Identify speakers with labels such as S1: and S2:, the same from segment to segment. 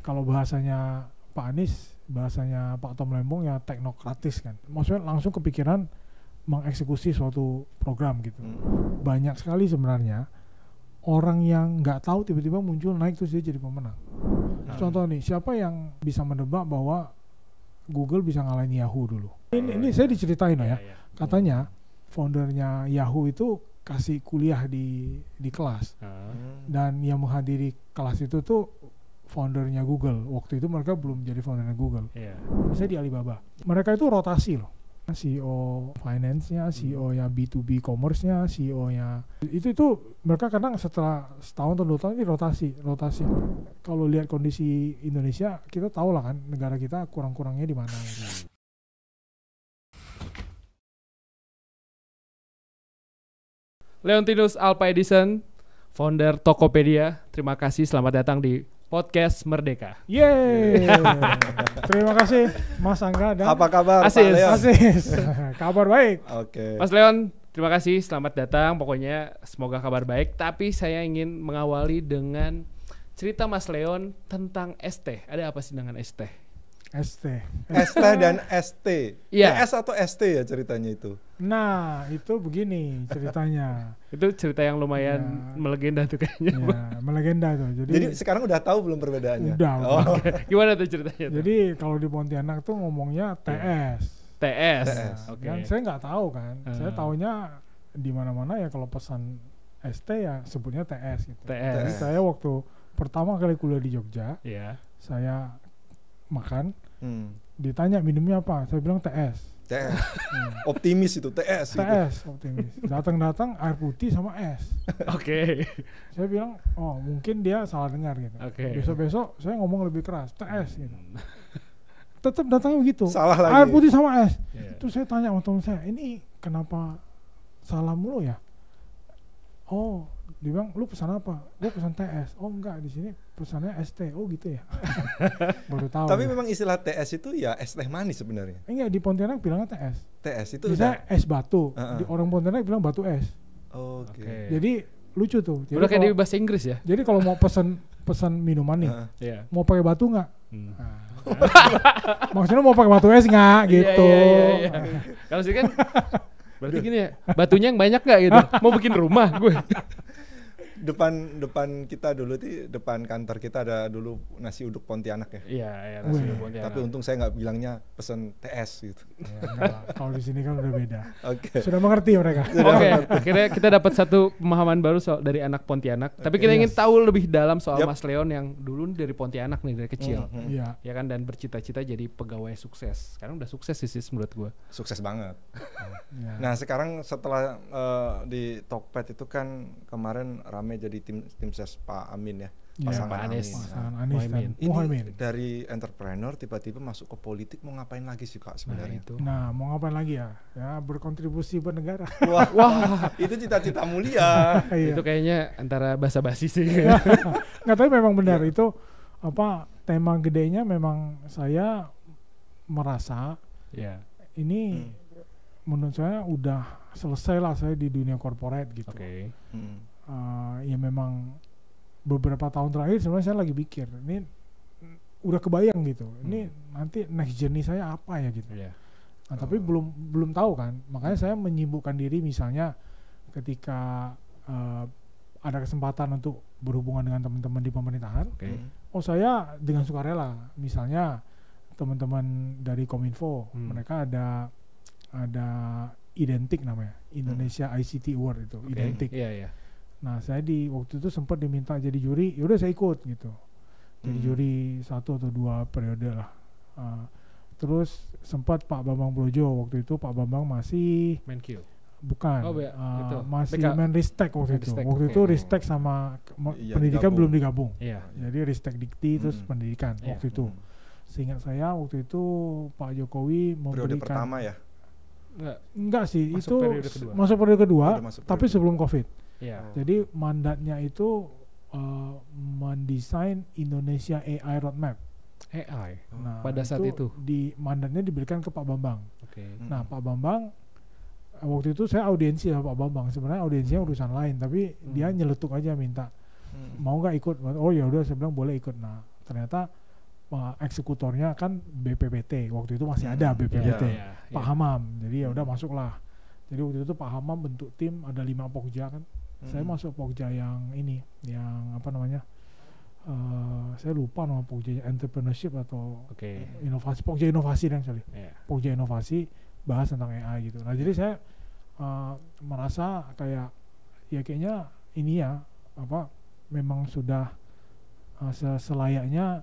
S1: kalau bahasanya Pak Anies, bahasanya Pak Tom Lembong ya teknokratis kan. Maksudnya langsung kepikiran mengeksekusi suatu program gitu. Banyak sekali sebenarnya orang yang nggak tahu tiba-tiba muncul naik terus dia jadi pemenang. Contoh nih, siapa yang bisa menebak bahwa Google bisa ngalahin Yahoo dulu? Ini saya diceritain ya. Katanya foundernya Yahoo itu kasih kuliah di kelas. Dan yang menghadiri kelas itu tuh foundernya Google. Waktu itu mereka belum jadi foundernya Google. Misalnya di Alibaba. Mereka itu rotasi loh. CEO finance-nya, CEO-nya B2B commerce-nya, CEO-nya itu mereka kadang setelah setahun atau 2 tahun ini rotasi. Kalau lihat kondisi Indonesia, kita tahu lah kan negara kita kurang-kurangnya di mana gitu.
S2: Leontinus Alpa Edison, founder Tokopedia. Terima kasih, selamat datang di Podcast Merdeka.
S1: Yeay. Terima kasih Mas Angga dan
S3: apa kabar
S2: Asis.
S3: Pak Leon?
S1: Asis. Kabar baik.
S3: Oke.
S2: Mas Leon, terima kasih, selamat datang. Pokoknya semoga kabar baik. Tapi saya ingin mengawali dengan cerita Mas Leon tentang ST. Ada apa sih dengan ST?
S1: ST
S3: dan ST.
S2: Iya.
S3: S atau ST ya ceritanya itu.
S1: Nah, itu begini ceritanya.
S2: Itu cerita yang lumayan melegenda tuh kayaknya.
S1: Ya, melegenda tuh.
S3: Jadi sekarang udah tahu belum perbedaannya?
S1: Udah.
S2: Gimana tuh ceritanya tuh?
S1: Jadi kalau di Pontianak tuh ngomongnya TS.
S2: Oke.
S1: Dan saya nggak tahu kan. Saya taunya di mana-mana ya kalau pesan ST ya sebutnya TS gitu.
S2: TS.
S1: Jadi saya waktu pertama kali kuliah di Jogja, saya makan, ditanya minumnya apa, saya bilang TS.
S3: Optimis itu TS.
S1: TS, optimis. Datang air putih sama es.
S2: Oke.
S1: Saya bilang, oh mungkin dia salah dengar gitu. Besok saya ngomong lebih keras, TS gitu. Tetap datangnya begitu.
S3: Salah lagi.
S1: Air putih sama es. Terus saya tanya sama teman saya, ini kenapa salah mulu ya? Oh, dia bilang, lu pesan apa? Gue pesan TS. Oh enggak, di sini pesannya ST. Oh gitu ya. Baru tahu.
S3: Tapi memang istilah TS itu ya es teh manis sebenarnya.
S1: Enggak, di Pontianak bilangnya TS.
S3: TS itu
S1: misalnya es batu. Di orang Pontianak bilang batu es.
S3: Oke.
S1: Jadi lucu tuh. Jadi
S2: udah kayak di bahasa Inggris ya?
S1: Jadi kalau mau pesan minuman nih, mau pakai batu nggak? Maksudnya mau pakai batu es nggak gitu.
S2: Iya. Kalau sih kan berarti gini ya, batunya yang banyak nggak gitu? Mau bikin rumah gue.
S3: Depan kita dulu depan kantor kita ada dulu nasi uduk Pontianak ya.
S2: Iya, nasi uduk Pontianak.
S3: Tapi untung saya nggak bilangnya pesen TS gitu.
S1: Kalau di sini kan udah beda.
S3: Oke.
S1: Sudah mengerti mereka.
S2: Oke, akhirnya kita dapat satu pemahaman baru dari anak Pontianak. Tapi kita ingin tahu lebih dalam soal Mas Leon yang dulu dari Pontianak nih dari kecil.
S1: Iya.
S2: Ya kan, dan bercita-cita jadi pegawai sukses. Sekarang udah sukses sih menurut gue.
S3: Sukses banget. Nah, sekarang setelah di Tokped itu kan kemarin rame jadi tim ses Pak Amin ya, pasangan
S2: Anies.
S3: Amin.
S1: Muhaimin.
S3: Ini dari entrepreneur tiba-tiba masuk ke politik, mau ngapain lagi sih Pak sebenarnya?
S1: Nah, mau ngapain lagi ya? Ya berkontribusi buat negara.
S3: Wah, itu cita-cita mulia.
S2: Itu kayaknya antara basa-basi sih.
S1: Nggak, tapi memang benar itu tema gedenya memang saya merasa ini menurut saya udah selesai lah saya di dunia corporate gitu. Ya memang beberapa tahun terakhir sebenarnya saya lagi pikir ini udah kebayang gitu. Ini nanti next journey saya apa ya gitu. Nah, tapi belum tahu kan. Makanya saya menyibukkan diri misalnya ketika ada kesempatan untuk berhubungan dengan teman-teman di pemerintahan. Oh, saya dengan sukarela. Misalnya teman-teman dari Kominfo, mereka ada Identik namanya, Indonesia ICT Award itu, Identik. Nah, saya waktu itu sempat diminta jadi juri, yaudah saya ikut gitu. Jadi juri 1 atau 2 periode lah. Terus sempat Pak Bambang Brojo, waktu itu Pak Bambang masih
S2: Menkyu.
S1: Bukan, masih Menristek waktu itu. Waktu itu Ristek sama pendidikan belum digabung. Jadi Ristek Dikti terus pendidikan waktu itu. Seingat saya waktu itu Pak Jokowi memberikan
S3: periode pertama ya?
S1: Enggak sih,
S2: masuk
S1: itu
S2: periode
S1: masuk periode kedua, tapi sebelum COVID. Jadi mandatnya itu mendesain Indonesia AI Roadmap.
S2: AI.
S1: Nah,
S2: pada saat itu
S1: di mandatnya diberikan ke Pak Bambang. Nah, Pak Bambang waktu itu saya audiensi sama Pak Bambang. Sebenarnya audiensinya urusan lain, tapi dia nyeletuk aja minta mau nggak ikut. Oh ya udah, saya bilang boleh ikut. Nah, ternyata eksekutornya kan BPPT, waktu itu masih ada BPPT, Pak Hamam. Jadi ya udah masuklah. Jadi waktu itu Pak Hamam bentuk tim, ada 5 Pokja kan. Saya masuk Pokja yang ini, yang apa namanya? Saya lupa nama Pokja, entrepreneurship atau inovasi, Pokja inovasi dan sekali. Pokja inovasi bahas tentang AI gitu. Nah jadi saya merasa kayak ya kayaknya ini ya apa memang sudah selayaknya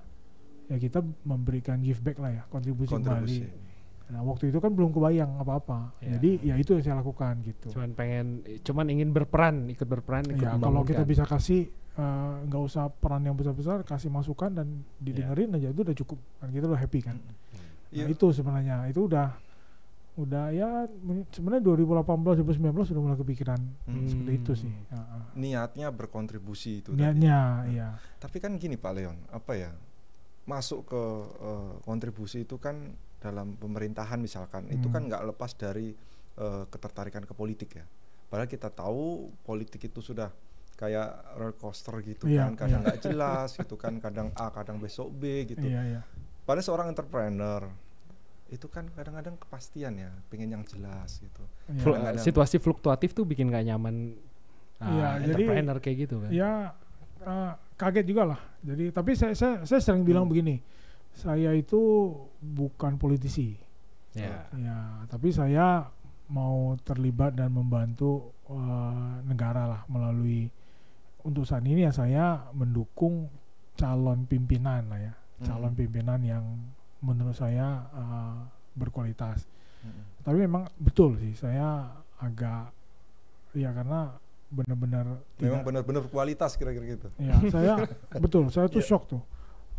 S1: ya kita memberikan give back lah ya, kontribusi. Kembali. Nah waktu itu kan belum kebayang apa-apa, jadi ya itu yang saya lakukan gitu.
S2: Cuman ingin berperan, ikut berperan.
S1: Ya kalau kita bisa kasih nggak usah peran yang besar-besar, kasih masukan dan didengerin aja itu udah cukup kan, kita udah happy kan. Nah itu sebenarnya itu udah ya sebenarnya 2018 2019 sudah mulai kepikiran seperti itu sih.
S3: Niatnya berkontribusi itu.
S1: Niatnya iya.
S3: Tapi kan gini Pak Leon, apa ya? Masuk ke kontribusi itu kan dalam pemerintahan misalkan itu kan nggak lepas dari ketertarikan ke politik ya. Padahal kita tahu politik itu sudah kayak roller coaster gitu kan, kadang nggak jelas gitu kan, kadang A kadang besok B gitu. Padahal seorang entrepreneur itu kan kadang-kadang kepastian ya, pengen yang jelas gitu.
S2: Situasi fluktuatif tuh bikin nggak nyaman. Entrepreneur jadi, kayak gitu kan.
S1: Ya kaget juga lah. Jadi tapi saya sering bilang begini, saya itu bukan politisi. Ya, tapi saya mau terlibat dan membantu negara lah melalui untuk saat ini ya saya mendukung calon pimpinan lah ya, calon pimpinan yang menurut saya berkualitas. Tapi memang betul sih saya agak ya karena benar-benar
S3: berkualitas kira-kira gitu.
S1: Ya, saya betul, saya tuh shock tuh.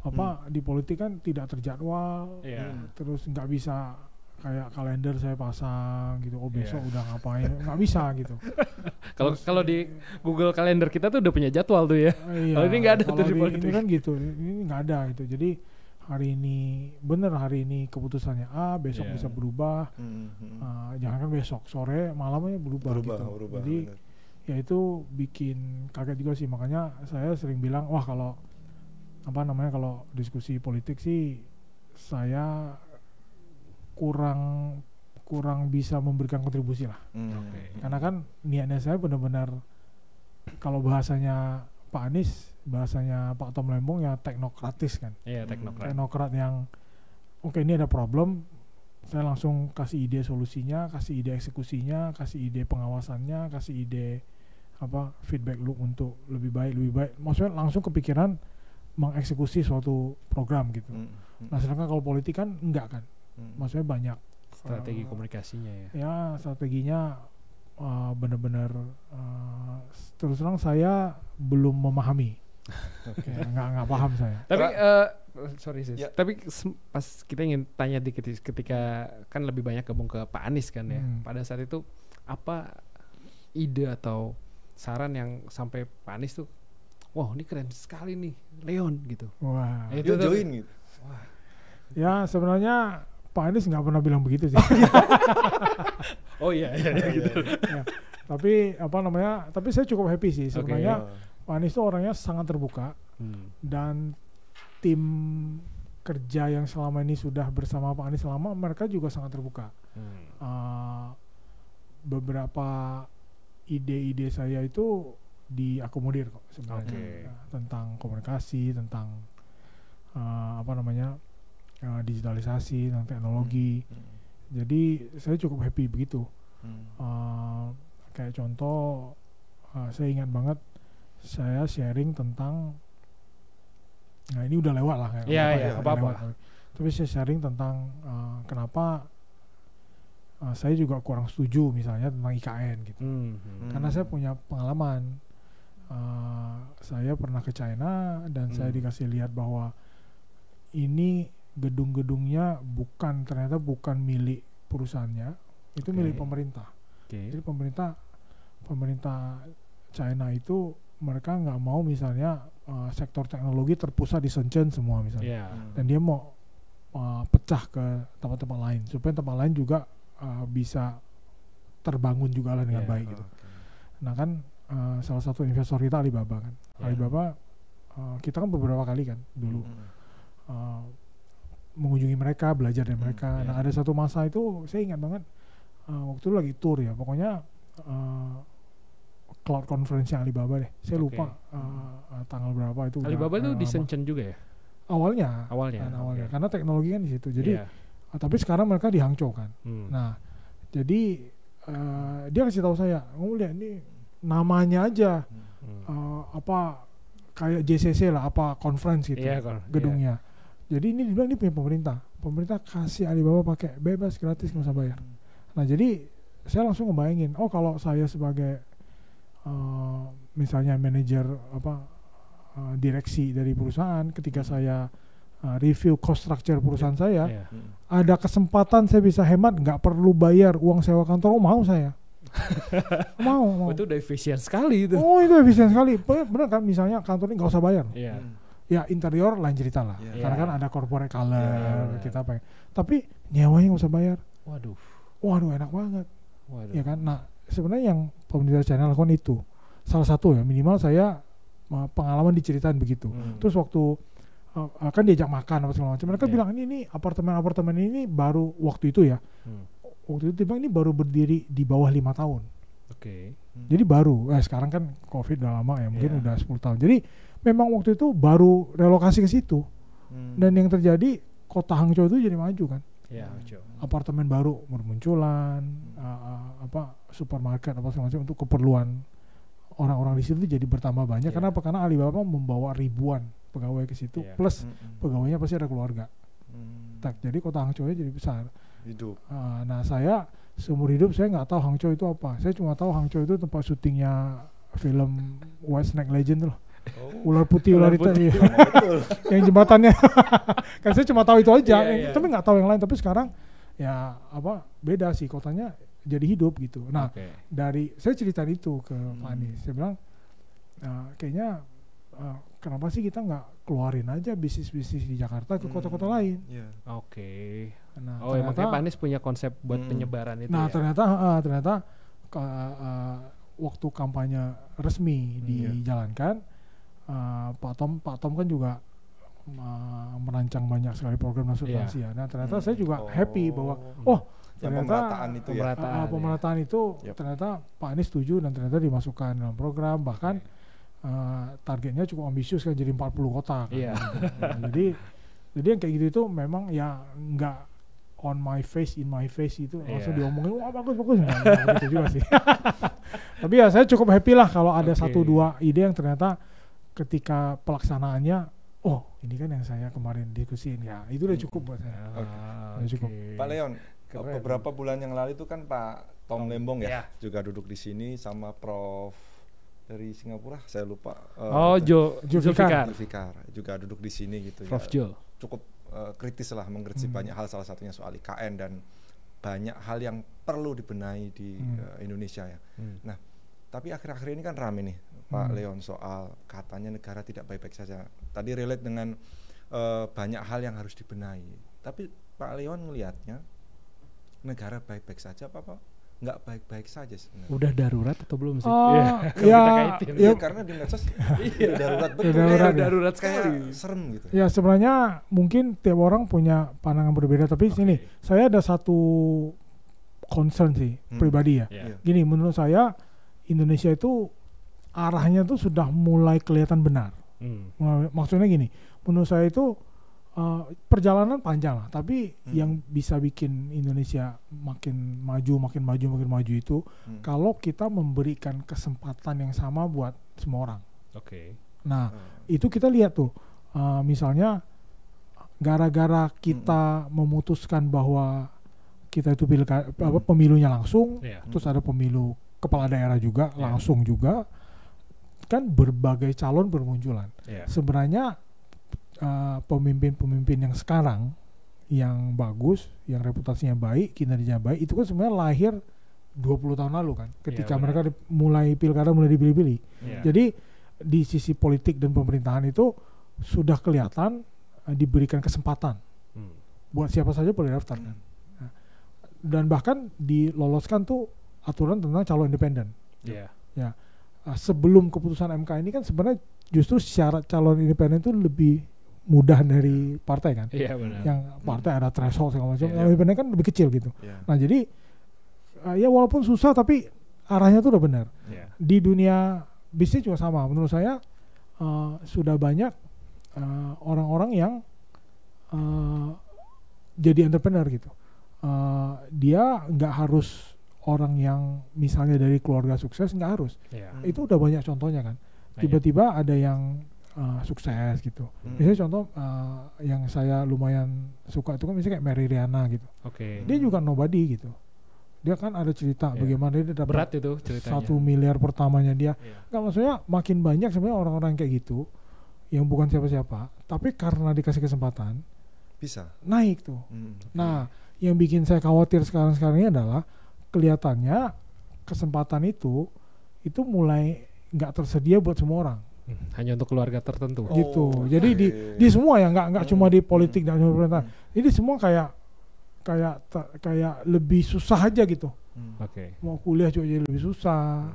S1: Apa di politik kan tidak terjadwal, terus nggak bisa kayak kalender saya pasang gitu. Oh besok udah ngapain? Nggak bisa gitu.
S2: Kalau di Google Kalender kita tuh udah punya jadwal tuh ya. Kalau ini nggak ada tuh di politik.
S1: Ini kan gitu, ini nggak ada gitu. Jadi hari ini keputusannya A, besok bisa berubah. Jangan kan besok sore malamnya berubah gitu. Jadi ya itu bikin kaget juga sih, makanya saya sering bilang wah kalau kalau diskusi politik sih saya kurang bisa memberikan kontribusi lah. Karena kan niatnya saya benar-benar kalau bahasanya Pak Anies, bahasanya Pak Tom Lembong ya teknokratis kan. Teknokrat yang oke, ini ada problem, saya langsung kasih ide solusinya, kasih ide eksekusinya, kasih ide pengawasannya, kasih ide feedback loop untuk lebih baik. Maksudnya langsung kepikiran mengeksekusi suatu program gitu. Nah sedangkan kalau politik kan enggak kan. Maksudnya banyak
S2: strategi komunikasinya ya.
S1: Ya strateginya benar-benar terus terang saya belum memahami. Nggak paham saya.
S2: Tapi sorry sis. Tapi pas kita ingin tanya dikit ketika kan lebih banyak gabung ke Pak Anies kan ya. Pada saat itu apa ide atau saran yang sampai Pak Anies tuh, wah ini keren sekali nih Leon gitu.
S1: Wah.
S3: Itu join gitu.
S1: Wah. Ya sebenarnya Pak Anies nggak pernah bilang begitu sih.
S2: Oh iya gitu.
S1: Ya. Tapi tapi saya cukup happy sih sebenarnya. Pak Anies itu orangnya sangat terbuka dan tim kerja yang selama ini sudah bersama Pak Anies selama, mereka juga sangat terbuka. Beberapa ide-ide saya itu diakomodir kok sebenarnya. Tentang komunikasi, tentang digitalisasi, tentang teknologi. Jadi saya cukup happy begitu. Kayak contoh, saya ingat banget saya sharing tentang, nah ini udah lewat lah.
S2: Apa-apa.
S1: Tapi saya sharing tentang kenapa saya juga kurang setuju misalnya tentang IKN gitu. Karena saya punya pengalaman. Saya pernah ke China dan saya dikasih lihat bahwa ini gedung-gedungnya ternyata bukan milik perusahaannya, itu milik pemerintah. Jadi pemerintah China itu mereka nggak mau misalnya sektor teknologi terpusat di Shenzhen semua misalnya, dan dia mau pecah ke tempat-tempat lain supaya tempat lain juga bisa terbangun juga lah dengan baik gitu. Nah kan salah satu investor kita Alibaba kan. Alibaba kita kan beberapa kali kan dulu mengunjungi mereka, belajar dari mereka. Nah ada satu masa itu saya ingat banget waktu itu lagi tour ya, pokoknya cloud conference yang Alibaba deh. Saya lupa tanggal berapa itu.
S2: Alibaba itu di Shenzhen juga ya?
S1: Awalnya. Karena teknologi kan di situ. Jadi tapi sekarang mereka di Hangzhou kan. Nah jadi dia kasih tahu saya, lihat ini namanya aja apa kayak JCC lah, apa conference gitu gedungnya. Jadi ini dibilang ini punya pemerintah kasih Alibaba pakai bebas gratis nggak usah bayar. Nah jadi saya langsung ngebayangin, kalau saya sebagai misalnya manajer direksi dari perusahaan, ketika saya review cost structure perusahaan saya, ada kesempatan saya bisa hemat, nggak perlu bayar uang sewa kantor, mau saya. mau.
S2: Itu udah efisien sekali itu.
S1: Itu efisien sekali. Benar kan, misalnya kantor ini nggak usah bayar. Ya interior lain cerita lah. Karena kan ada corporate color kita pakai. Tapi nyewanya nggak usah bayar. Waduh enak banget. Ya kan. Nah sebenarnya yang pemerintah China lakukan itu salah satu ya, minimal saya pengalaman diceritain begitu. Terus waktu kan diajak makan apa segala macam, mereka bilang ini apartemen ini baru waktu itu ya. Waktu itu ini baru berdiri di bawah 5 tahun. Jadi baru. Sekarang kan COVID udah lama ya, mungkin udah 10 tahun. Jadi memang waktu itu baru relokasi ke situ. Dan yang terjadi kota Hangzhou itu jadi maju kan. Apartemen baru bermunculan, supermarket apa segala macam untuk keperluan orang-orang di situ jadi bertambah banyak. Kenapa? Karena Alibaba membawa ribuan pegawai ke situ, plus pegawainya pasti ada keluarga. Jadi kota Hangzhou jadi besar. Nah saya seumur hidup saya nggak tahu Hangzhou itu apa. Saya cuma tahu Hangzhou itu tempat syutingnya film White Snake Legend loh. Ular putih itu yang jembatannya. Kan saya cuma tahu itu aja, tapi nggak tahu yang lain. Tapi sekarang ya beda sih, kotanya jadi hidup gitu. Nah dari saya cerita itu ke Pak Anies, saya bilang kayaknya kenapa sih kita nggak keluarin aja bisnis-bisnis di Jakarta ke kota-kota lain.
S2: Nah, makanya Pak Anies punya konsep buat penyebaran itu.
S1: Nah ternyata waktu kampanye resmi dijalankan, Pak Tom kan juga merancang banyak sekali program nasional lansia. Nah ternyata saya juga happy bahwa ternyata pemerataan itu ternyata Pak Anies setuju dan ternyata dimasukkan dalam program, bahkan targetnya cukup ambisius kan, jadi 40 kota kan. Jadi yang kayak gitu itu memang ya nggak on my face, in my face itu langsung diomongin bagus nggak gitu juga sih. Tapi ya saya cukup happy lah kalau ada 1-2 ide yang ternyata ketika pelaksanaannya ini kan yang saya kemarin diskusiin, ya itu udah cukup buat saya. Cukup.
S3: Pak Leon, beberapa bulan yang lalu itu kan Pak Tom Lembong juga duduk di sini sama Prof dari Singapura, saya lupa.
S2: Zulfikar
S3: juga duduk di sini gitu.
S2: Prof Jo.
S3: Cukup kritis lah mengkritisi banyak hal, salah satunya soal IKN dan banyak hal yang perlu dibenahi di Indonesia ya. Nah, tapi akhir-akhir ini kan rame nih Pak Leon soal katanya negara tidak baik-baik saja. Tadi relate dengan banyak hal yang harus dibenahi. Tapi Pak Leon ngelihatnya negara baik-baik saja apa nggak baik-baik saja sebenarnya?
S2: Udah darurat atau belum sih?
S3: Karena di medsos darurat betul.
S2: Darurat sekali.
S3: Serem gitu.
S1: Ya sebenarnya mungkin tiap orang punya pandangan berbeda, tapi sini saya ada satu concern sih pribadi ya. Gini, menurut saya Indonesia itu arahnya tuh sudah mulai kelihatan benar. Maksudnya gini, menurut saya itu perjalanan panjang lah, tapi yang bisa bikin Indonesia makin maju itu kalau kita memberikan kesempatan yang sama buat semua orang. Nah, itu kita lihat tuh, misalnya gara-gara kita memutuskan bahwa kita itu pemilunya langsung, terus ada pemilu kepala daerah juga langsung juga, kan berbagai calon bermunculan. Sebenarnya pemimpin-pemimpin yang sekarang yang bagus, yang reputasinya baik, kinerjanya baik, itu kan sebenarnya lahir 20 tahun lalu kan, ketika mereka mulai pilkada mulai dipilih-pilih. Jadi di sisi politik dan pemerintahan itu sudah kelihatan diberikan kesempatan buat siapa saja boleh daftar kan. Dan bahkan diloloskan tuh aturan tentang calon independen. Sebelum keputusan MK ini kan sebenarnya justru syarat calon independen itu lebih mudah dari partai kan.
S2: Iya benar.
S1: Yang partai ada threshold segala macam.
S3: Iya.
S1: Yang benar kan lebih kecil gitu.
S3: Iya.
S1: Nah jadi ya walaupun susah tapi arahnya tuh udah benar.
S2: Iya.
S1: Di dunia bisnis juga sama. Menurut saya sudah banyak orang-orang yang jadi entrepreneur gitu. Dia nggak harus orang yang misalnya dari keluarga sukses, nggak harus.
S2: Iya.
S1: Itu udah banyak contohnya kan. Tiba-tiba ada yang sukses gitu. Misalnya contoh yang saya lumayan suka itu kan misalnya kayak Mary Riana gitu.
S2: Oke.
S1: Dia juga nobody gitu. Dia kan ada cerita bagaimana dia dapat
S2: Berat itu ceritanya.
S1: 1 miliar pertamanya dia.
S2: Iya.
S1: Nggak, maksudnya makin banyak sebenarnya orang-orang kayak gitu yang bukan siapa-siapa, tapi karena dikasih kesempatan
S3: Bisa.
S1: naik tuh.
S3: Okay.
S1: Nah, yang bikin saya khawatir sekarang ini adalah kelihatannya kesempatan itu mulai nggak tersedia buat semua orang.
S2: Hanya untuk keluarga tertentu.
S1: Gitu. Jadi di semua ya nggak cuma di politik dan pemerintah. Jadi semua kayak lebih susah aja gitu.
S2: Oke.
S1: Mau kuliah juga jadi lebih susah.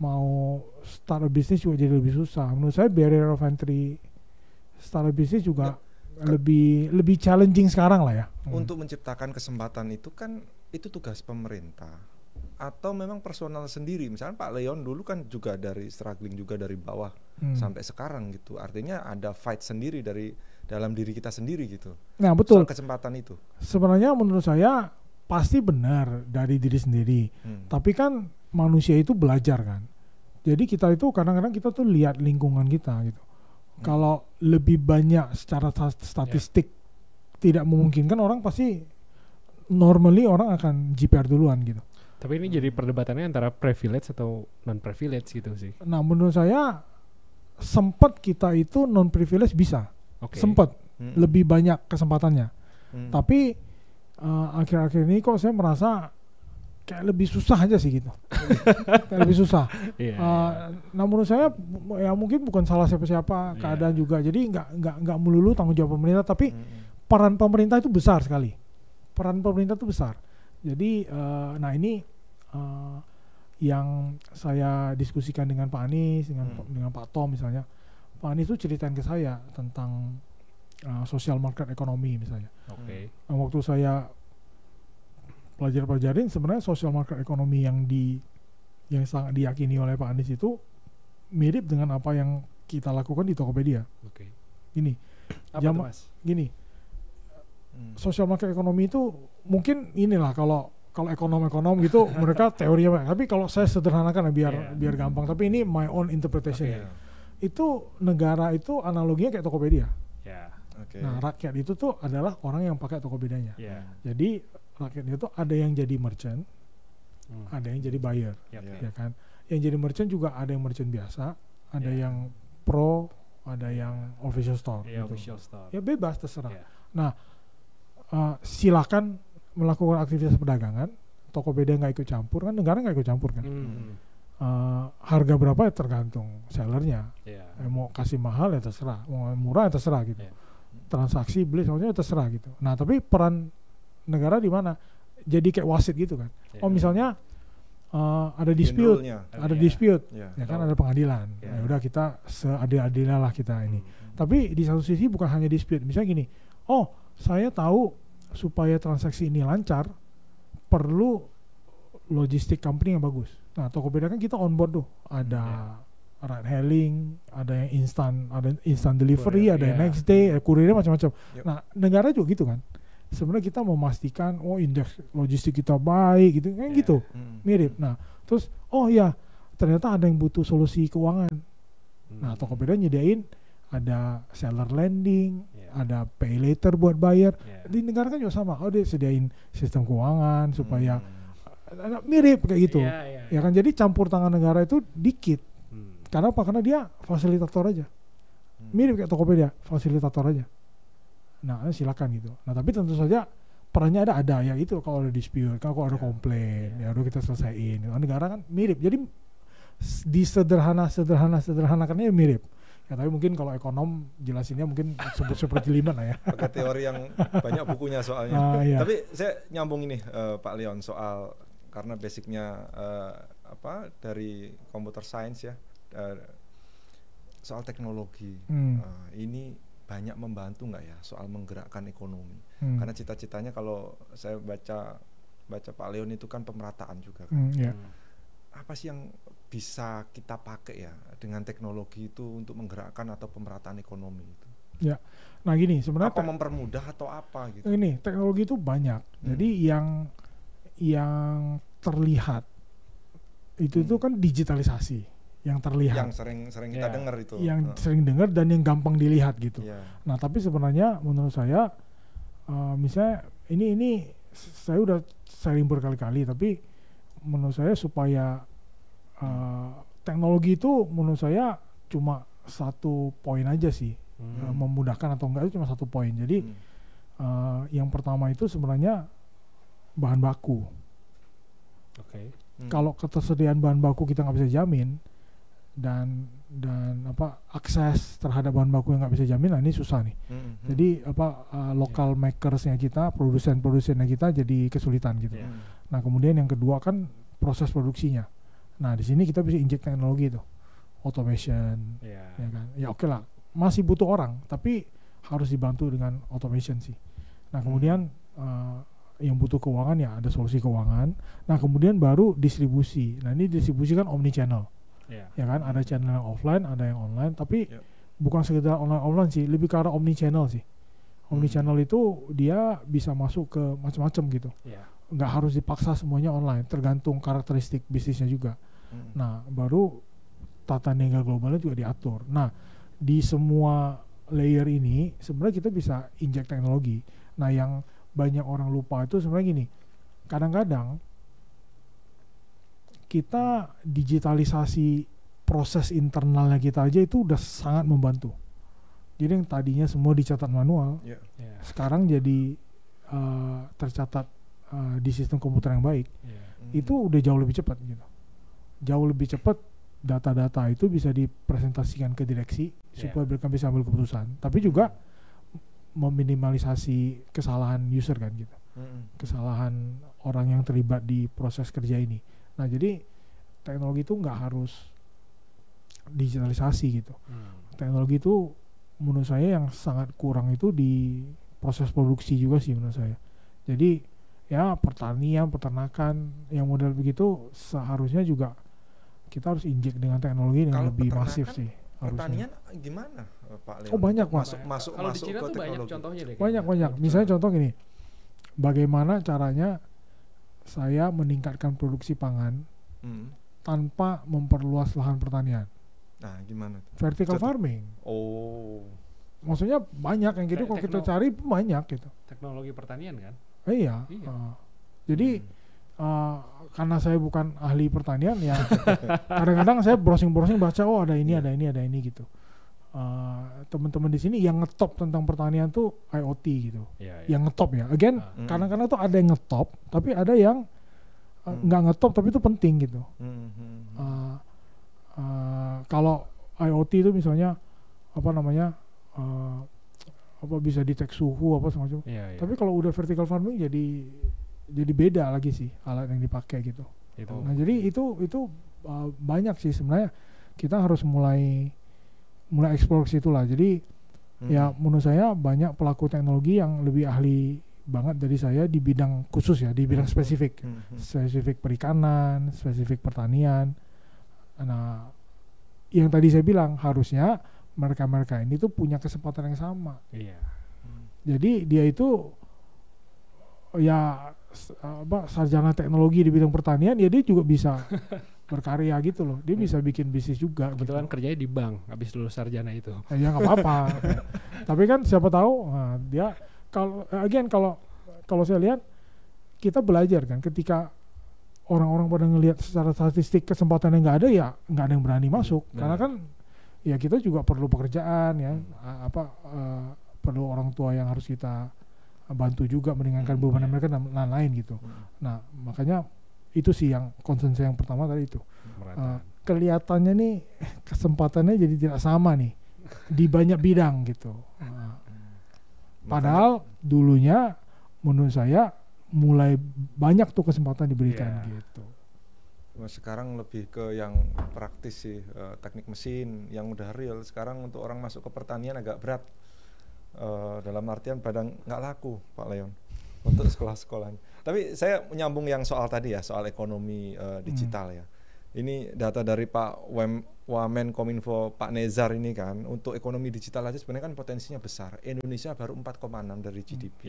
S1: Mau start a bisnis juga jadi lebih susah. Menurut saya barrier of entry start a bisnis juga lebih challenging sekarang lah ya.
S3: Untuk menciptakan kesempatan itu kan itu tugas pemerintah atau memang personal sendiri. Misalnya Pak Leon dulu kan juga dari struggling juga dari bawah sampai sekarang gitu. Artinya ada fight sendiri dari dalam diri kita sendiri gitu.
S1: Nah betul.
S3: Soal kesempatan itu.
S1: Sebenarnya menurut saya pasti benar dari diri sendiri. Tapi kan manusia itu belajar kan. Jadi kita itu kadang-kadang kita tuh lihat lingkungan kita gitu. Kalau lebih banyak secara statistik tidak memungkinkan, orang pasti normally orang akan JPR duluan gitu.
S2: Tapi ini jadi perdebatannya antara privilege atau non privilege gitu sih.
S1: Nah menurut saya sempat kita itu non privilege bisa. Sempat lebih banyak kesempatannya. Tapi akhir-akhir ini kok saya merasa kayak lebih susah aja sih gitu. Kayak lebih susah. Nah menurut saya ya mungkin bukan salah siapa-siapa, keadaan juga. Jadi nggak melulu tanggung jawab pemerintah, tapi peran pemerintah itu besar sekali. Peran pemerintah itu besar. Jadi nah ini yang saya diskusikan dengan Pak Anies, dengan Pak Tom misalnya. Pak Anies itu ceritain ke saya tentang social market economy misalnya. Waktu saya pelajarin sebenarnya social market economy yang sangat diyakini oleh Pak Anies itu mirip dengan apa yang kita lakukan di Tokopedia. Gini, social market economy itu mungkin inilah kalau ekonom gitu mereka teorinya, tapi kalau saya sederhanakan biar gampang, tapi ini my own interpretation ya. Itu negara itu analoginya kayak Tokopedia. Nah rakyat itu tuh adalah orang yang pakai Tokopedianya. Jadi rakyat itu ada yang jadi merchant, ada yang jadi buyer, ya kan. Yang jadi merchant juga ada yang merchant biasa, ada yang pro, ada yang official store. Ya bebas terserah. Nah silakan melakukan aktivitas perdagangan, Tokopedia nggak ikut campur kan, negara nggak ikut campur kan. Harga berapa ya tergantung sellernya. Mau kasih mahal ya terserah, mau murah ya terserah gitu. Transaksi beli soalnya ya terserah gitu. Nah tapi peran negara di mana? Jadi kayak wasit gitu kan. Misalnya ada dispute, ya kan ada pengadilan. Ya udah kita seadil-adilnya lah kita ini. Tapi di satu sisi bukan hanya dispute. Misalnya gini, saya tahu supaya transaksi ini lancar perlu logistik company yang bagus. Nah Tokopedia kan kita on board tuh, ada ride hailing, ada yang instant delivery, ada yang next day, kurirnya macam-macam. Nah negara juga gitu kan. Sebenarnya kita memastikan indeks logistik kita baik gitu kan gitu. Mirip. Nah, terus ternyata ada yang butuh solusi keuangan. Nah, Tokopedia nyediain ada seller lending, ada pay later buat buyer. Di negara kan juga sama. Dia sediain sistem keuangan supaya mirip kayak gitu. Ya kan, jadi campur tangan negara itu dikit. Karena apa? Karena dia fasilitator aja. Mirip kayak Tokopedia, fasilitator aja. Nah silakan gitu. Nah tapi tentu saja perannya ada ya itu kalau ada dispute, kalau ada komplain, ya udah kita selesaiin. Negara kan mirip. Jadi disederhanakannya mirip. Ya tapi mungkin kalau ekonom jelasinnya mungkin seperti liman lah ya.
S3: Pakai teori yang banyak bukunya soalnya. Tapi saya nyambung ini Pak Leon soal karena basicnya dari computer science ya, soal teknologi. Ini banyak membantu nggak ya soal menggerakkan ekonomi? Karena cita-citanya kalau saya baca Pak Leon itu kan pemerataan juga kan. Apa sih yang bisa kita pakai ya dengan teknologi itu untuk menggerakkan atau pemerataan ekonomi itu?
S1: Ya, nah gini sebenarnya
S3: apa mempermudah atau apa gitu?
S1: Ini teknologi itu banyak. Jadi yang terlihat itu kan digitalisasi, yang terlihat.
S3: Yang sering kita dengar itu.
S1: Yang sering dengar dan yang gampang dilihat gitu. Nah, tapi sebenarnya menurut saya, misalnya ini saya udah sharing berkali-kali, tapi menurut saya supaya teknologi itu menurut saya cuma satu poin aja sih. Memudahkan atau enggak itu cuma satu poin. Jadi yang pertama itu sebenarnya bahan baku. Kalau ketersediaan bahan baku kita nggak bisa jamin dan akses terhadap bahan baku yang nggak bisa jamin, nah ini susah nih. Jadi local makersnya kita, produsen-produsennya kita jadi kesulitan gitu. Nah kemudian yang kedua kan proses produksinya. Nah di sini kita bisa injek teknologi itu, automation, ya kan? Ya oke lah. Masih butuh orang, tapi harus dibantu dengan automation sih. Nah kemudian yang butuh keuangan ya ada solusi keuangan. Nah kemudian baru distribusi. Nah ini distribusi kan omni channel, ya kan? Ada channel yang offline, ada yang online. Tapi bukan sekedar online sih, lebih ke arah omni channel sih. Omni channel itu dia bisa masuk ke macam-macam gitu. Nggak harus dipaksa semuanya online, tergantung karakteristik bisnisnya juga. Nah baru tata niaga globalnya juga diatur. Nah di semua layer ini sebenarnya kita bisa injek teknologi. Nah yang banyak orang lupa itu sebenarnya gini, kadang-kadang kita digitalisasi proses internalnya kita aja itu udah sangat membantu. Jadi yang tadinya semua dicatat manual, sekarang jadi tercatat di sistem komputer yang baik. Itu udah jauh lebih cepat gitu. Jauh lebih cepat, data-data itu bisa dipresentasikan ke direksi supaya mereka bisa ambil keputusan. Tapi juga meminimalisasi kesalahan user kan gitu. Kesalahan orang yang terlibat di proses kerja ini. Nah jadi teknologi itu nggak harus digitalisasi gitu. Teknologi itu menurut saya yang sangat kurang itu di proses produksi juga sih menurut saya. Jadi ya pertanian, peternakan yang model begitu seharusnya juga kita harus injek dengan teknologi yang lebih masif sih.
S3: Pertanian gimana Pak Leon?
S1: Oh banyak Pak.
S3: Masuk
S2: kalau di Cina
S3: ke
S2: tuh
S3: teknologi.
S2: banyak contohnya deh.
S1: Banyak. Misalnya contoh gini, bagaimana caranya saya meningkatkan produksi pangan tanpa memperluas lahan pertanian.
S3: Nah gimana?
S1: Vertical farming.
S3: Oh.
S1: Maksudnya banyak yang gitu, kalau kita cari banyak gitu.
S2: Teknologi pertanian kan?
S1: Iya. Jadi karena saya bukan ahli pertanian ya kadang-kadang saya browsing baca ada ini gitu. Teman-teman di sini yang ngetop tentang pertanian tuh IoT gitu. Yang ngetop ya. Again kadang-kadang tuh ada yang ngetop tapi ada yang nggak ngetop tapi itu penting gitu. Kalau IoT itu misalnya bisa detek suhu apa semacam. Tapi kalau udah vertical farming jadi beda lagi sih alat yang dipakai gitu. Nah jadi itu banyak sih sebenarnya, kita harus mulai explore situ lah. Jadi ya menurut saya banyak pelaku teknologi yang lebih ahli banget dari saya di bidang khusus ya, di bidang spesifik perikanan, spesifik pertanian. Nah yang tadi saya bilang harusnya mereka ini tuh punya kesempatan yang sama. Jadi dia itu ya sarjana teknologi di bidang pertanian ya dia juga bisa berkarya gitu loh. Dia bisa bikin bisnis juga.
S2: Kebetulan
S1: gitu.
S2: kerjanya di bank habis lulus sarjana itu.
S1: Ya nggak apa-apa. Tapi kan siapa tahu dia kalau saya lihat kita belajar kan ketika orang-orang pada ngelihat secara statistik kesempatannya nggak ada ya nggak ada yang berani masuk. Karena kan ya kita juga perlu pekerjaan ya perlu orang tua yang harus kita bantu juga meringankan beban mereka dan lain-lain gitu. Nah makanya itu sih yang concern saya yang pertama tadi itu. Kelihatannya nih kesempatannya jadi tidak sama nih di banyak bidang gitu. Padahal dulunya menurut saya mulai banyak tuh kesempatan diberikan gitu.
S3: Sekarang lebih ke yang praktis sih, teknik mesin yang udah real. Sekarang untuk orang masuk ke pertanian agak berat dalam artian padang nggak laku, Pak Leon, untuk sekolah-sekolah. Tapi saya menyambung yang soal tadi ya, soal ekonomi digital ya. Ini data dari Pak Wamenkominfo Pak Nezar ini kan, untuk ekonomi digital aja sebenarnya kan potensinya besar. Indonesia baru 4,6 dari GDP.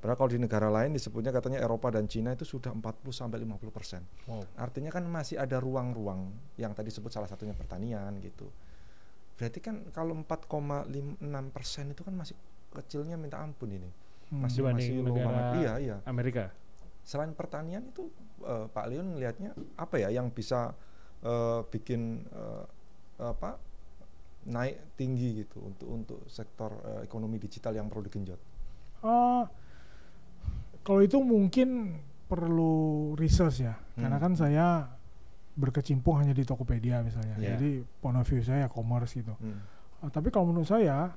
S3: Padahal kalau di negara lain disebutnya katanya Eropa dan Cina itu sudah 40-50%. Artinya kan masih ada ruang-ruang yang tadi sebut salah satunya pertanian gitu. Berarti kan kalau 4,6% itu kan masih kecilnya minta ampun ini. Masih low banget. Iya.
S2: Amerika.
S3: Selain pertanian itu Pak Leon melihatnya apa ya yang bisa bikin naik tinggi gitu untuk sektor ekonomi digital yang perlu digenjot?
S1: Kalau itu mungkin perlu research ya, karena kan saya berkecimpung hanya di Tokopedia misalnya, jadi point of view saya commerce gitu. Tapi kalau menurut saya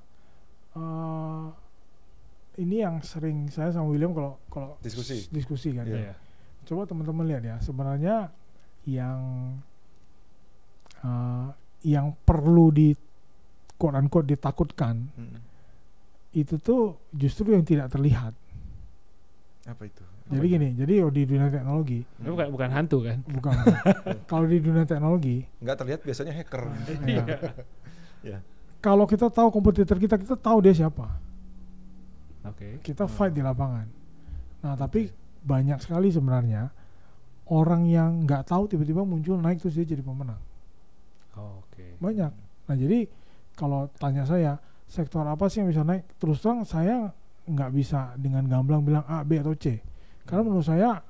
S1: ini yang sering saya sama William kalau diskusi kan. Coba teman-teman lihat ya, sebenarnya yang perlu di quote unquote ditakutkan itu tuh justru yang tidak terlihat.
S3: Apa itu?
S1: Jadi gini, jadi di dunia teknologi
S2: bukan hantu kan?
S1: Bukan. Kalau di dunia teknologi
S3: nggak terlihat biasanya hacker.
S1: Kalau kita tahu kompetitor kita tahu dia siapa. Kita fight di lapangan. Nah, tapi banyak sekali sebenarnya orang yang nggak tahu tiba-tiba muncul naik terus dia jadi pemenang. Banyak. Nah, jadi kalau tanya saya sektor apa sih yang bisa naik, terus terang saya nggak bisa dengan gamblang bilang A, B atau C. Karena menurut saya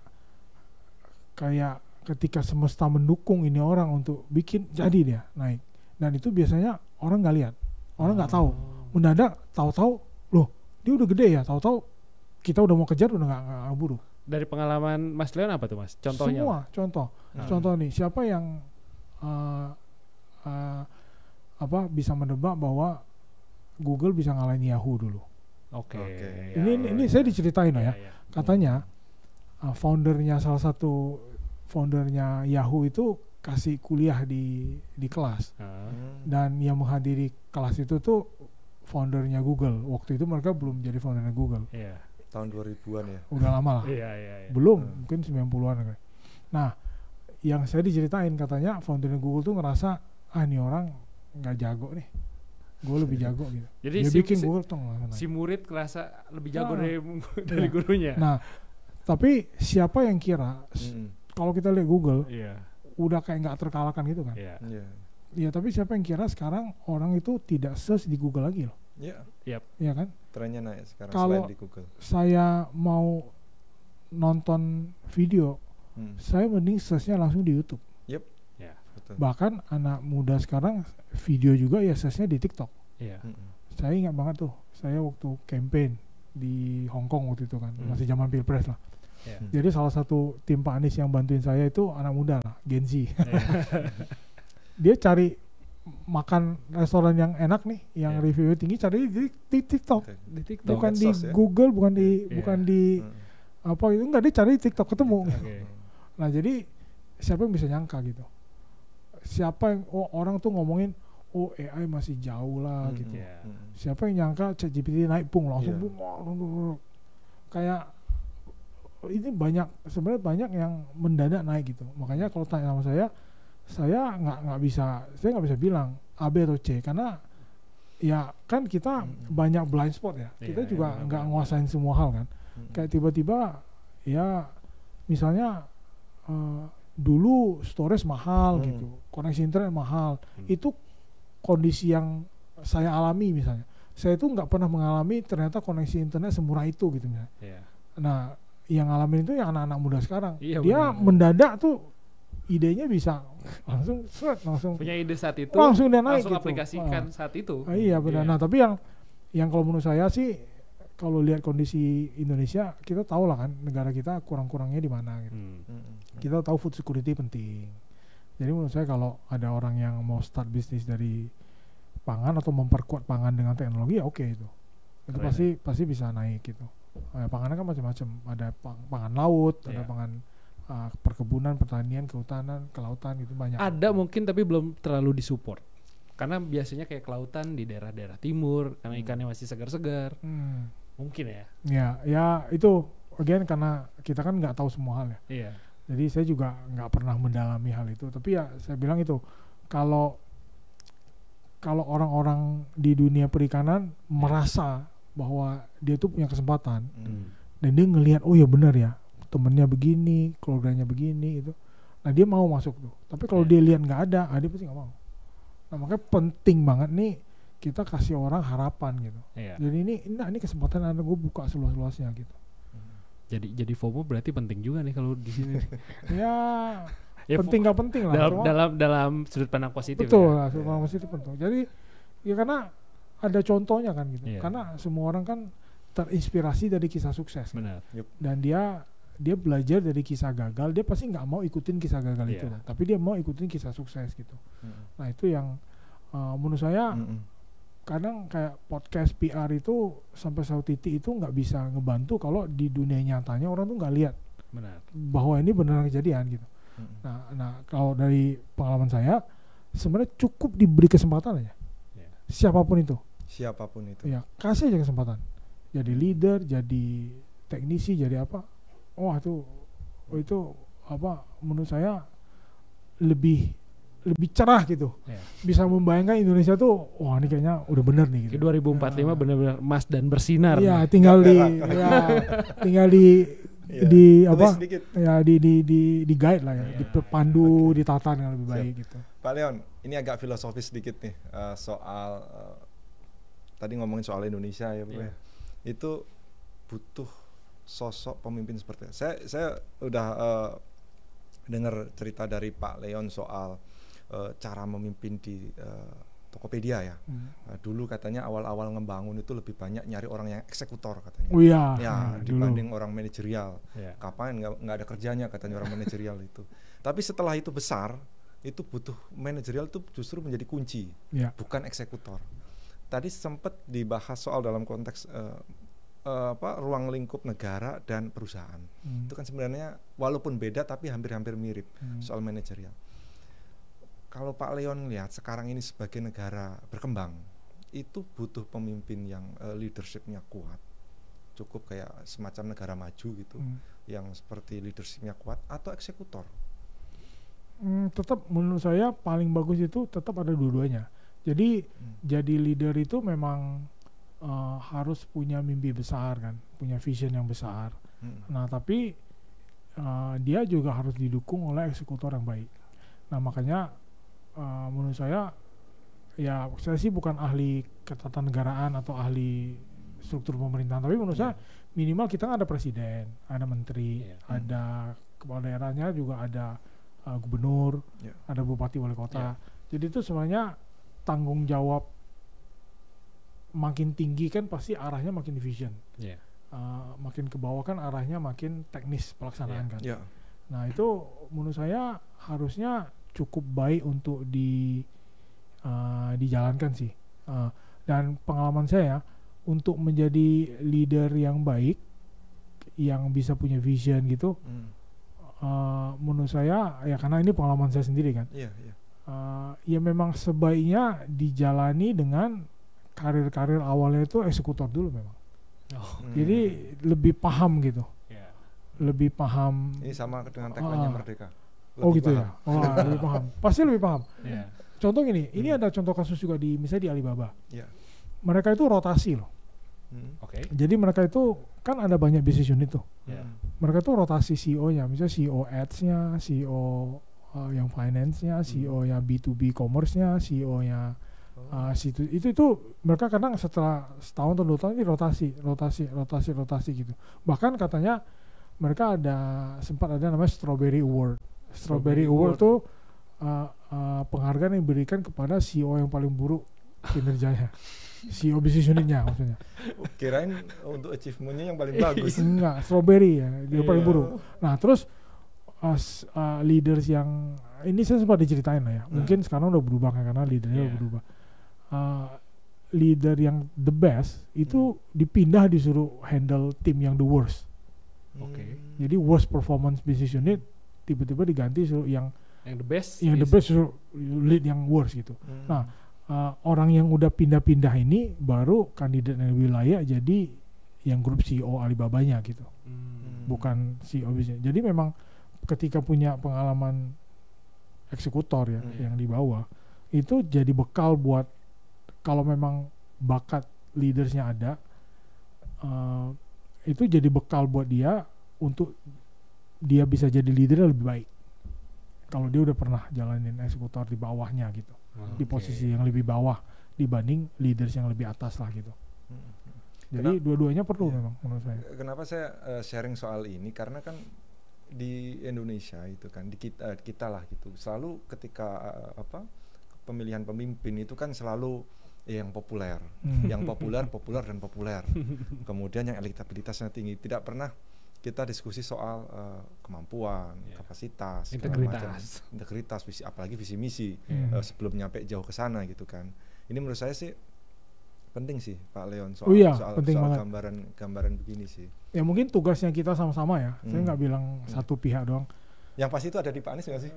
S1: kayak ketika semesta mendukung ini orang untuk bikin, jadi dia naik. Dan itu biasanya orang nggak lihat, orang nggak tahu. Mendadak tahu-tahu loh dia udah gede ya, tahu-tahu kita udah mau kejar udah nggak buru.
S2: Dari pengalaman Mas Leon apa tuh Mas? Contohnya?
S1: Semua contoh nih, siapa yang bisa menebak bahwa Google bisa ngalahin Yahoo dulu? Ini saya diceritain ya. Katanya salah satu foundernya Yahoo itu kasih kuliah di kelas, dan yang menghadiri kelas itu tuh foundernya Google. Waktu itu mereka belum jadi foundernya Google.
S3: Tahun 2000-an ya.
S1: Udah lama lah. Belum, mungkin 90-an. Nah, yang saya diceritain katanya foundernya Google tuh ngerasa ini orang nggak jago nih, gue lebih jago gitu.
S2: Jadi
S1: dia bikin Google
S2: si murid ngerasa lebih jago dari gurunya.
S1: Nah, tapi siapa yang kira kalau kita lihat Google udah kayak nggak terkalahkan gitu kan? Ya, tapi siapa yang kira sekarang orang itu tidak search di Google lagi loh? Iya kan?
S3: Trennya naik sekarang
S1: kalau
S3: selain di Google.
S1: Saya mau nonton video, saya mending searchnya langsung di YouTube.
S3: Betul.
S1: Bahkan anak muda sekarang video juga ya searchnya di TikTok. Saya ingat banget tuh, saya waktu campaign di Hong Kong waktu itu kan, masih zaman Pilpres lah. Jadi salah satu tim Pak Anies yang bantuin saya itu anak muda lah, Gen Z. Dia cari makan restoran yang enak nih, yang reviewnya tinggi, cari di TikTok. Bukan di Google, bukan di apa itu, enggak, dia cari di TikTok ketemu. Nah, jadi siapa yang bisa nyangka gitu? Siapa yang orang tuh ngomongin AI masih jauh lah gitu. Siapa yang nyangka ChatGPT naik langsung kayak ini sebenarnya banyak yang mendadak naik gitu. Makanya kalau tanya sama saya nggak bisa bilang A, B atau C, karena ya kan kita banyak blind spot ya. Kita juga nggak nguasain semua hal kan. Kayak tiba-tiba ya misalnya dulu storage mahal gitu, koneksi internet mahal. Itu kondisi yang saya alami misalnya. Saya tuh nggak pernah mengalami ternyata koneksi internet semurah itu gitu misalnya. Nah, yang ngalamin itu yang anak-anak muda sekarang. Dia mendadak tuh idenya bisa langsung
S2: punya ide saat itu,
S1: langsung dia naik
S2: langsung
S1: gitu.
S2: Aplikasikan saat itu.
S1: Iya benar. Nah, tapi yang kalau menurut saya sih, kalau lihat kondisi Indonesia, kita tahu lah kan negara kita kurang-kurangnya di mana gitu. Kita tahu food security penting. Jadi menurut saya kalau ada orang yang mau start bisnis dari pangan atau memperkuat pangan dengan teknologi, ya oke itu pasti bisa naik gitu. Pangannya kan macam-macam, ada pangan laut, ada pangan perkebunan, pertanian, kehutanan, kelautan gitu banyak.
S2: Ada mungkin tapi belum terlalu disupport. Karena biasanya kayak kelautan di daerah-daerah timur karena ikannya masih segar-segar. Mungkin ya.
S1: Ya itu again karena kita kan nggak tahu semua hal ya.
S2: Iya.
S1: Jadi saya juga nggak pernah mendalami hal itu. Tapi ya saya bilang itu kalau orang-orang di dunia perikanan merasa bahwa dia tuh punya kesempatan dan dia ngelihat oh ya benar ya temennya begini, keluarganya begini itu. Nah dia mau masuk tuh. Tapi kalau dia lihat nggak ada, dia pasti nggak mau. Nah makanya penting banget nih kita kasih orang harapan gitu. Jadi ini kesempatan ada gue buka seluas-luasnya gitu.
S2: Jadi FOMO berarti penting juga nih kalau di sini.
S1: ya penting nggak penting lah.
S2: Dalam sudut pandang positif.
S1: Betul lah, sudut pandang positif penting. Jadi ya karena ada contohnya kan gitu. Karena semua orang kan terinspirasi dari kisah sukses.
S2: Benar.
S1: Gitu. Dan dia belajar dari kisah gagal. Dia pasti nggak mau ikutin kisah gagal itu, tapi dia mau ikutin kisah sukses gitu. Nah itu yang menurut saya kadang kayak podcast PR itu sampai satu titik itu nggak bisa ngebantu kalau di dunia nyatanya orang tuh nggak lihat bahwa ini beneran kejadian gitu. Nah kalau dari pengalaman saya sebenarnya cukup diberi kesempatan aja. Siapapun itu. Ya kasih aja kesempatan. Jadi leader, jadi teknisi, jadi apa? Wah itu apa? Menurut saya lebih cerah gitu. Bisa membayangkan Indonesia tuh, wah ini kayaknya udah bener nih. Gitu.
S2: 2045 benar-benar emas dan bersinar.
S1: Iya, tinggal di apa? Ya di guide lah ya, dipandu, ditata dengan lebih baik gitu.
S3: Pak Leon, ini agak filosofis sedikit nih soal tadi ngomongin soal Indonesia ya, Pak. Itu butuh sosok pemimpin seperti itu. Saya udah dengar cerita dari Pak Leon soal cara memimpin di Tokopedia ya. Dulu katanya awal-awal ngebangun itu lebih banyak nyari orang yang eksekutor katanya.
S1: Oh iya.
S3: Ya dibanding orang manajerial. Kapan nggak ada kerjanya katanya orang manajerial itu. Tapi setelah itu besar, itu butuh manajerial itu justru menjadi kunci, bukan eksekutor. Tadi sempat dibahas soal dalam konteks ruang lingkup negara dan perusahaan. Itu kan sebenarnya walaupun beda tapi hampir-hampir mirip soal manajerial. Kalau Pak Leon lihat sekarang ini sebagai negara berkembang, itu butuh pemimpin yang leadership-nya kuat, cukup kayak semacam negara maju gitu, yang seperti leadership-nya kuat, atau eksekutor.
S1: Tetap menurut saya paling bagus itu tetap ada dua-duanya. Jadi jadi leader itu memang harus punya mimpi besar kan, punya vision yang besar. Nah tapi dia juga harus didukung oleh eksekutor yang baik. Nah makanya menurut saya sih bukan ahli ketatanegaraan atau ahli struktur pemerintahan, tapi menurut saya minimal kita ada presiden, ada menteri, ada kepala daerahnya juga ada gubernur, ada bupati wali kota. Jadi itu sebenarnya tanggung jawab makin tinggi kan pasti arahnya makin vision. Makin ke bawah kan arahnya makin teknis pelaksanaan kan. Nah itu menurut saya harusnya cukup baik untuk dijalankan sih. Dan pengalaman saya untuk menjadi leader yang baik, yang bisa punya vision gitu, menurut saya ya karena ini pengalaman saya sendiri kan. Ya memang sebaiknya dijalani dengan karir awalnya itu eksekutor dulu memang. Jadi lebih paham gitu. Lebih paham.
S3: Ini sama dengan tagline-nya Merdeka.
S1: Lebih gitu paham. Ya. Lebih paham. Pasti lebih paham. Contoh gini, ini ada contoh kasus juga misalnya di Alibaba. Mereka itu rotasi loh. Jadi mereka itu kan ada banyak business unit tuh. Mereka tuh rotasi CEO-nya, misalnya CEO Ads-nya, CEO yang finance-nya, CEO yang B2B commerce-nya, CEO-nya itu mereka kadang setelah setahun atau 2 tahun ini rotasi gitu. Bahkan katanya mereka sempat ada namanya Strawberry Award. Strawberry Award tuh penghargaan yang diberikan kepada CEO yang paling buruk kinerjanya. CEO business unitnya maksudnya.
S3: Kirain untuk achievement-nya yang paling bagus.
S1: Enggak, Strawberry ya, dia paling buruk. Nah terus leaders yang ini saya sempat diceritain lah ya. Mungkin sekarang udah berubah kan, karena leadernya udah berubah. Leader yang the best itu dipindah disuruh handle tim yang the worst. Jadi worst performance business unit tiba-tiba diganti suruh yang the best suruh lead yang worst gitu. Nah orang yang udah pindah-pindah ini baru kandidat yang lebih layak jadi yang grup CEO Alibabanya gitu. Bukan CEO bisnis. Jadi memang ketika punya pengalaman eksekutor ya yang di bawah, itu jadi bekal buat kalau memang bakat leadersnya ada, itu jadi bekal buat dia untuk dia bisa jadi leader lebih baik. Kalau dia udah pernah jalanin eksekutor di bawahnya gitu, di posisi yang lebih bawah dibanding leaders yang lebih atas lah gitu. Jadi dua-duanya perlu memang menurut saya.
S3: Kenapa saya sharing soal ini? Karena kan di Indonesia itu kan di kita lah gitu. Selalu ketika pemilihan pemimpin itu kan selalu yang populer, yang populer dan populer. Kemudian yang elektabilitasnya tinggi. Tidak pernah kita diskusi soal kemampuan, kapasitas, integritas, apalagi visi misi sebelum nyampe jauh ke sana gitu kan. Ini menurut saya sih penting sih Pak Leon soal gambaran begini sih.
S1: Ya mungkin tugasnya kita sama-sama ya. Saya nggak bilang satu pihak doang.
S3: Yang pasti itu ada di Pak Anies nggak sih?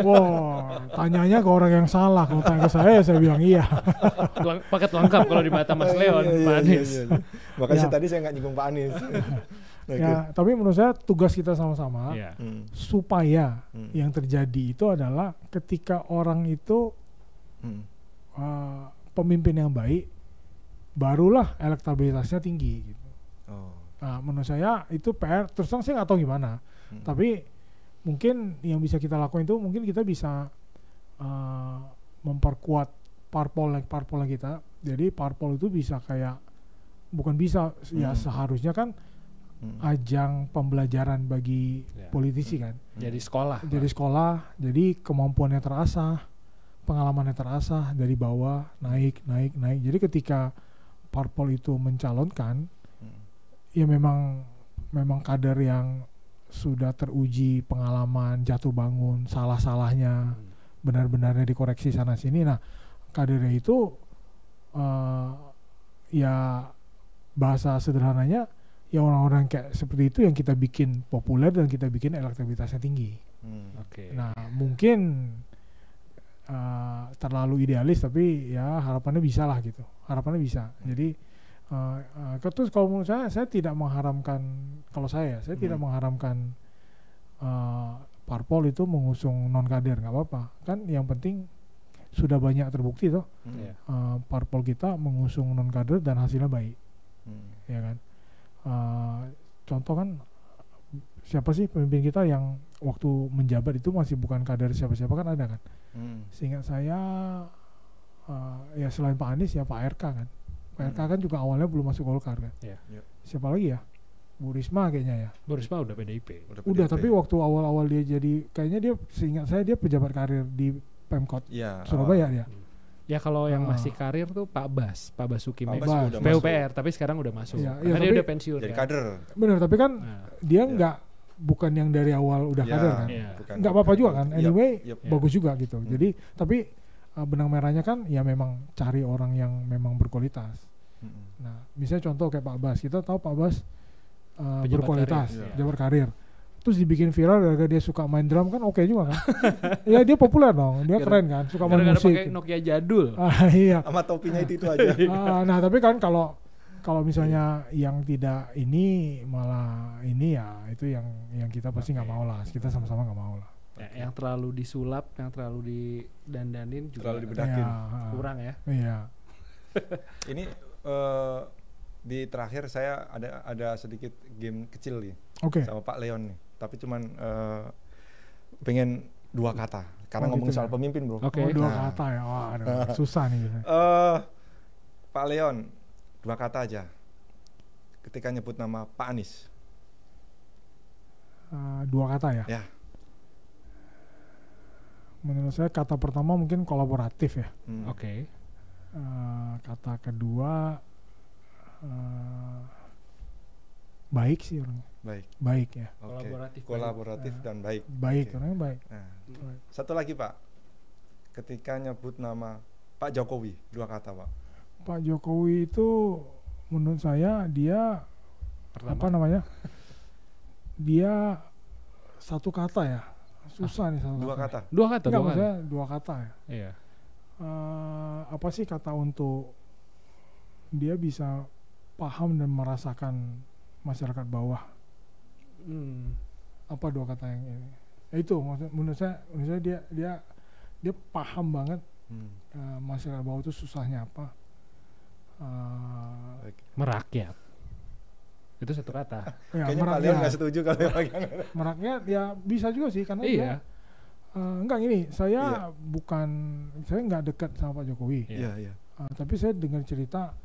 S1: Wow, tanyanya ke orang yang salah. Kalau tanya ke saya bilang iya.
S2: Paket lengkap kalau di mata Mas Leon, Pak Anies.
S3: Makanya tadi saya nggak nyinggung Pak Anies.
S1: Ya, tapi menurut saya tugas kita sama-sama supaya yang terjadi itu adalah ketika orang itu pemimpin yang baik, barulah elektabilitasnya tinggi gitu. Nah, menurut saya itu PR. Terus terang saya nggak tahu gimana. Tapi mungkin yang bisa kita lakukan itu mungkin kita bisa memperkuat parpol kita. Jadi parpol itu bisa kayak bukan bisa ya seharusnya kan ajang pembelajaran bagi politisi kan.
S2: Jadi sekolah.
S1: Jadi kemampuannya terasah, pengalamannya terasah dari bawah naik. Jadi ketika parpol itu mencalonkan, ya memang kader yang sudah teruji pengalaman jatuh bangun, salah-salahnya, benar-benarnya dikoreksi sana sini. Nah, kadernya itu ya bahasa sederhananya ya orang-orang kayak seperti itu yang kita bikin populer dan kita bikin elektabilitasnya tinggi. Nah, mungkin terlalu idealis tapi ya harapannya bisa lah gitu. Harapannya bisa. Jadi terus kalau menurut saya tidak mengharamkan, kalau saya tidak mengharamkan parpol itu mengusung non kader, nggak apa-apa. Kan yang penting sudah banyak terbukti toh parpol kita mengusung non kader dan hasilnya baik, ya kan. Contoh kan siapa sih pemimpin kita yang waktu menjabat itu masih bukan kader siapa-siapa kan ada kan. Seingat saya ya selain Pak Anies ya Pak RK kan. Pak RK kan juga awalnya belum masuk Golkar kan. Siapa lagi ya? Bu Risma kayaknya ya.
S2: Bu Risma udah PDIP.
S1: Udah tapi waktu awal-awal dia jadi kayaknya dia seingat saya dia pejabat karir di Pemkot Surabaya dia.
S2: Ya kalau yang masih karir tuh Pak Basuki PUPR tapi sekarang udah masuk. Karena dia udah pensiun.
S3: Jadi kader.
S1: Benar, tapi kan dia bukan yang dari awal udah kader kan. Enggak apa-apa juga kan. Anyway, bagus juga gitu. Jadi tapi benang merahnya kan ya memang cari orang yang memang berkualitas. Nah, misalnya contoh kayak Pak Bas. Kita tahu Pak Bas berkualitas, pejabat karir. Terus dibikin viral gara-gara dia suka main drum kan oke juga kan. Ya dia populer dong, dia keren kan, suka main musik.
S2: Pakai Nokia jadul.
S1: Iya.
S3: Sama topinya itu aja.
S1: Nah tapi kan kalau misalnya yang tidak ini malah ini ya itu yang kita pasti nggak mau lah. Kita sama-sama nggak mau lah.
S2: Ya, yang terlalu disulap, yang terlalu didandanin juga
S3: terlalu dibedakin.
S2: Kurang ya.
S1: Iya.
S3: Ini di terakhir saya ada sedikit game kecil nih sama Pak Leon nih. Tapi cuman pengen 2 kata karena ngomongin soal pemimpin bro.
S1: Dua kata ya, wah susah nih.
S3: Pak Leon 2 kata aja. Ketika nyebut nama Pak Anies.
S1: 2 kata ya.
S3: Ya.
S1: Menurut saya kata pertama mungkin kolaboratif ya. Kata kedua baik sih orangnya. Baik ya.
S3: Kolaboratif dan baik.
S1: Orangnya baik.
S3: Nah, satu lagi Pak, ketika nyebut nama Pak Jokowi 2 kata Pak.
S1: Pak Jokowi itu menurut saya dia dia 1 kata ya. Susah nih 1
S3: 2 kata.
S1: 2 kata. Enggak, maksudnya 2 kata ya.
S2: Iya.
S1: apa sih kata untuk dia bisa paham dan merasakan masyarakat bawah. Apa dua kata yang ini? Itu menurut saya dia paham banget masyarakat bawah itu susahnya apa.
S2: Merakyat. Itu satu kata.
S3: Ya, kayaknya Pak Leon nggak setuju kalau
S1: merakyat ya bisa juga sih karena dia enggak gini, saya nggak dekat sama Pak Jokowi. Tapi saya dengar cerita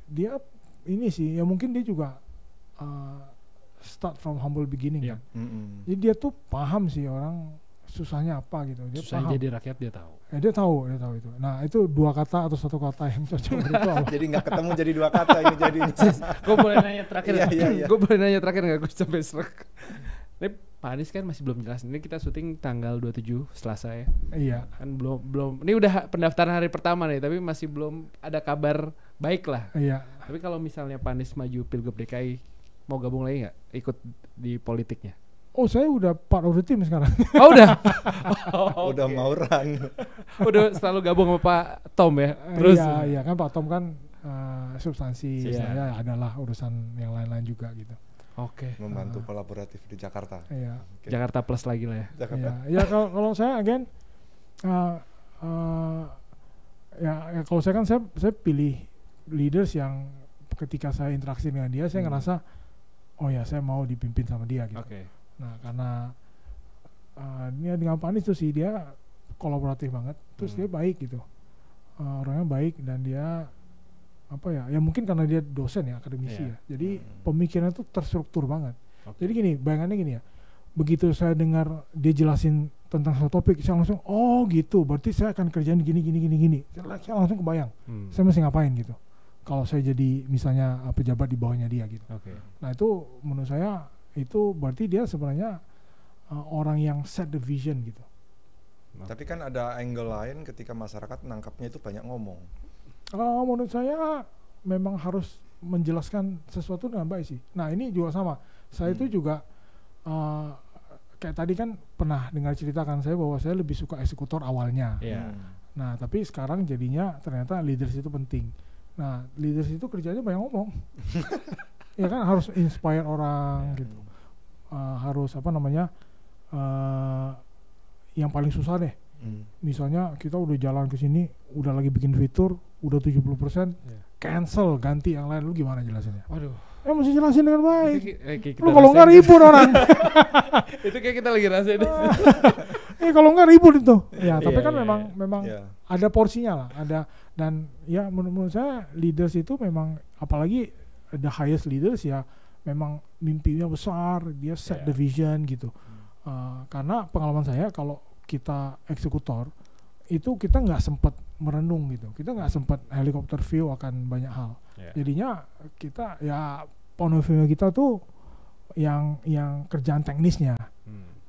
S1: dia ini sih ya mungkin dia juga start from humble beginning kan. Jadi dia tuh paham sih orang susahnya apa gitu. Dia
S2: susahnya
S1: paham.
S2: jadi rakyat dia tahu.
S1: Dia tahu itu. Nah itu dua kata atau satu kata yang cocok itu apa?
S3: Jadi nggak ketemu jadi dua kata ini jadi.
S2: Gue boleh nanya terakhir. Gue boleh nanya terakhir nggak? Gue sampai serak. Ini Pak Anies kan masih belum jelas. Ini kita syuting tanggal 27 Selasa ya.
S1: Iya.
S2: Kan belum. Ini udah pendaftaran hari pertama nih, tapi masih belum ada kabar baik lah.
S1: Iya.
S2: Tapi kalau misalnya Pak Anies maju Pilgub DKI, mau gabung lagi nggak? Ikut di politiknya?
S1: Oh saya udah part of the team sekarang.
S2: Oh udah?
S3: Udah mau run.
S2: Udah selalu gabung sama Pak Tom ya? Terus?
S1: Iya kan Pak Tom kan substansi saya adalah urusan yang lain-lain juga gitu.
S2: Oke.
S3: Membantu kolaboratif di Jakarta.
S1: Iya.
S2: Jakarta plus lagi lah ya.
S1: Iya kalau saya again ya kalau saya kan saya pilih leaders yang ketika saya interaksi dengan dia saya ngerasa oh ya saya mau dipimpin sama dia gitu. Nah karena dia dengan Pak Anies tuh sih dia kolaboratif banget, terus dia baik gitu, orangnya baik dan dia apa ya mungkin karena dia dosen ya akademisi ya, jadi pemikirannya tuh terstruktur banget. Jadi gini bayangannya gini ya, begitu saya dengar dia jelasin tentang satu topik saya langsung oh gitu, berarti saya akan kerjain gini. Saya langsung kebayang saya mesti ngapain gitu. Kalau saya jadi misalnya pejabat di bawahnya dia gitu. Nah itu menurut saya itu berarti dia sebenarnya orang yang set the vision gitu.
S3: Tapi kan ada angle lain ketika masyarakat nangkapnya itu banyak ngomong.
S1: Menurut saya memang harus menjelaskan sesuatu dengan baik sih. Nah ini juga sama. Saya itu juga kayak tadi kan pernah dengar ceritakan saya bahwa saya lebih suka eksekutor awalnya. Nah tapi sekarang jadinya ternyata leaders itu penting. Nah leaders itu kerjanya banyak ngomong. Ya kan harus inspire orang gitu. Harus apa namanya yang paling susah deh. Misalnya kita udah jalan ke sini, udah lagi bikin fitur, udah 70%, cancel, ganti yang lain, lu gimana jelasinnya?
S2: Waduh.
S1: Mesti jelasin dengan baik.
S2: Lu
S1: kalau nggak ribut orang.
S2: Itu kayak kita lagi rasain.
S1: Kalau nggak ribut itu. Ya, tapi kan memang ada porsinya lah, ada dan ya menurut saya leaders itu memang apalagi the highest leaders ya memang mimpinya besar, dia set the vision gitu. Karena pengalaman saya kalau kita eksekutor itu kita nggak sempat merenung gitu, kita nggak sempat helikopter view akan banyak hal. Jadinya kita ya point of view kita tuh yang kerjaan teknisnya.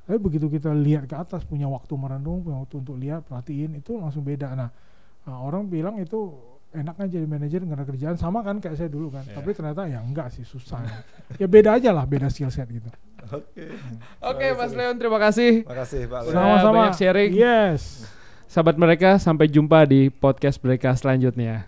S1: Tapi begitu kita lihat ke atas punya waktu merenung, punya waktu untuk lihat, perhatiin itu langsung beda. Nah orang bilang itu enaknya jadi manajer nggak ada kerjaan sama kan kayak saya dulu kan, tapi ternyata ya enggak sih susah. Ya beda aja lah, beda skill set gitu.
S2: Oke, Mas Leon terima kasih.
S3: Makasih Pak Leon.
S1: Sama-sama.
S2: Banyak sharing.
S1: Yes.
S2: Sahabat mereka, sampai jumpa di podcast mereka selanjutnya.